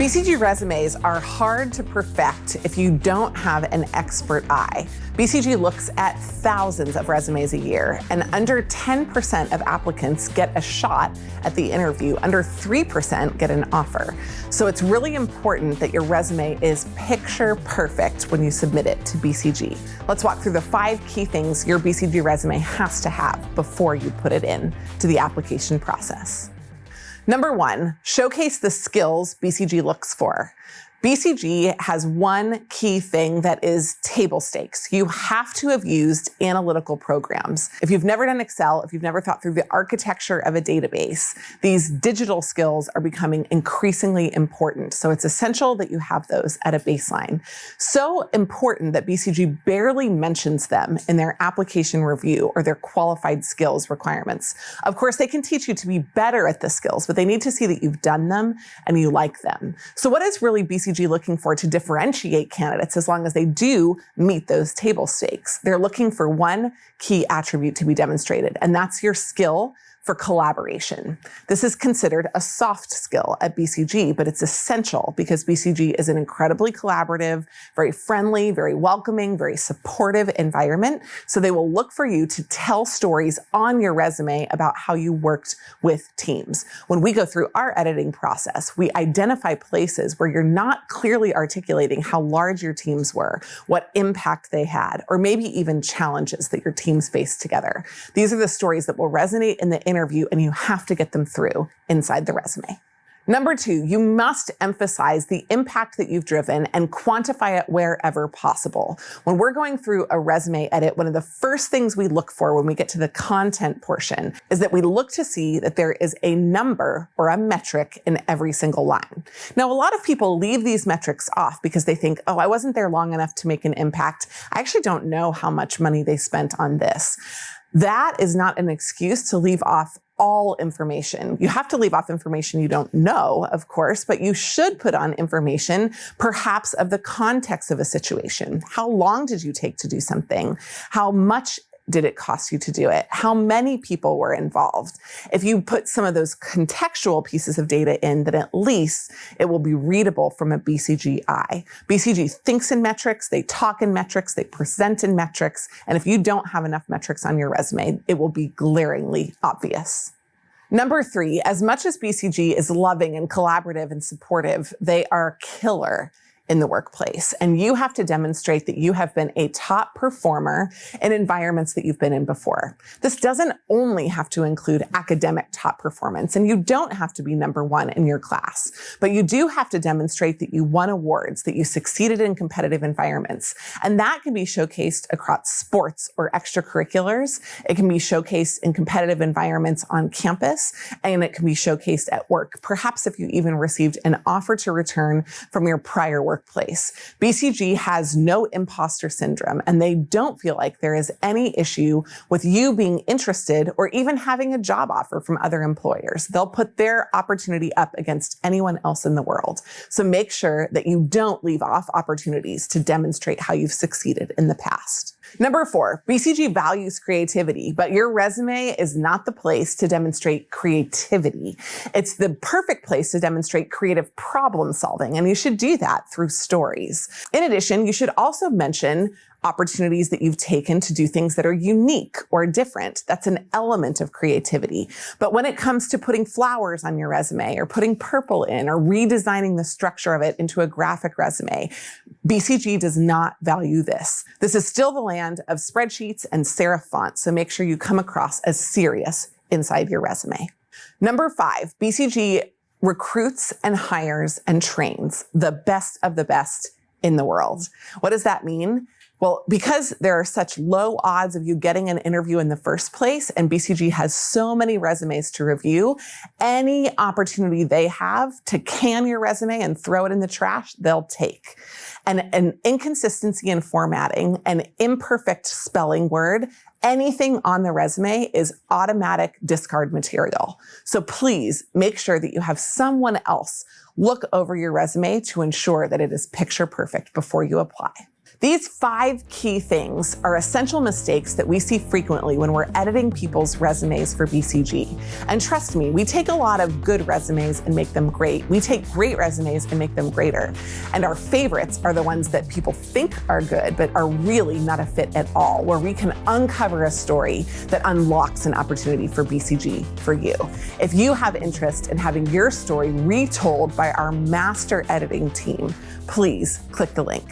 BCG resumes are hard to perfect if you don't have an expert eye. BCG looks at thousands of resumes a year, and under 10% of applicants get a shot at the interview. Under 3% get an offer. So it's really important that your resume is picture perfect when you submit it to BCG. Let's walk through the 5 key things your BCG resume has to have before you put it in to the application process. Number 1, showcase the skills BCG looks for. BCG has one key thing that is table stakes. You have to have used analytical programs. If you've never done Excel, if you've never thought through the architecture of a database, these digital skills are becoming increasingly important. So it's essential that you have those at a baseline. So important that BCG barely mentions them in their application review or their qualified skills requirements. Of course, they can teach you to be better at the skills, but they need to see that you've done them and you like them. So what is really BCG looking for to differentiate candidates as long as they do meet those table stakes? They're looking for one key attribute to be demonstrated, and that's your skill for collaboration. This is considered a soft skill at BCG, but it's essential because BCG is an incredibly collaborative, very friendly, very welcoming, very supportive environment. So they will look for you to tell stories on your resume about how you worked with teams. When we go through our editing process, we identify places where you're not clearly articulating how large your teams were, what impact they had, or maybe even challenges that your teams faced together. These are the stories that will resonate in the interview, and you have to get them through inside the resume. Number 2, you must emphasize the impact that you've driven and quantify it wherever possible. When we're going through a resume edit, one of the first things we look for when we get to the content portion is that we look to see that there is a number or a metric in every single line. Now, a lot of people leave these metrics off because they think, oh, I wasn't there long enough to make an impact. I actually don't know how much money they spent on this. That is not an excuse to leave off all information. You have to leave off information you don't know, of course, but you should put on information perhaps of the context of a situation. How long did you take to do something? How much did it cost you to do it? How many people were involved? If you put some of those contextual pieces of data in, then at least it will be readable from a BCG eye. BCG thinks in metrics, they talk in metrics, they present in metrics, and if you don't have enough metrics on your resume, it will be glaringly obvious. Number 3, as much as BCG is loving and collaborative and supportive, they are killer in the workplace. And you have to demonstrate that you have been a top performer in environments that you've been in before. This doesn't only have to include academic top performance, and you don't have to be number 1 in your class, but you do have to demonstrate that you won awards, that you succeeded in competitive environments. And that can be showcased across sports or extracurriculars. It can be showcased in competitive environments on campus, and it can be showcased at work. Perhaps if you even received an offer to return from your prior workplace. BCG has no imposter syndrome, and they don't feel like there is any issue with you being interested or even having a job offer from other employers. They'll put their opportunity up against anyone else in the world. So make sure that you don't leave off opportunities to demonstrate how you've succeeded in the past. Number 4, BCG values creativity, but your resume is not the place to demonstrate creativity. It's the perfect place to demonstrate creative problem solving, and you should do that through stories. In addition, you should also mention opportunities that you've taken to do things that are unique or different. That's an element of creativity. But when it comes to putting flowers on your resume or putting purple in or redesigning the structure of it into a graphic resume, BCG does not value this. This is still the land of spreadsheets and serif fonts, so make sure you come across as serious inside your resume. Number 5, BCG recruits and hires and trains the best of the best in the world. What does that mean? Well, because there are such low odds of you getting an interview in the first place, and BCG has so many resumes to review, any opportunity they have to can your resume and throw it in the trash, they'll take. And an inconsistency in formatting, an imperfect spelling word, anything on the resume is automatic discard material. So please make sure that you have someone else look over your resume to ensure that it is picture perfect before you apply. These 5 key things are essential mistakes that we see frequently when we're editing people's resumes for BCG. And trust me, we take a lot of good resumes and make them great. We take great resumes and make them greater. And our favorites are the ones that people think are good, but are really not a fit at all, where we can uncover a story that unlocks an opportunity for BCG for you. If you have interest in having your story retold by our master editing team, please click the link.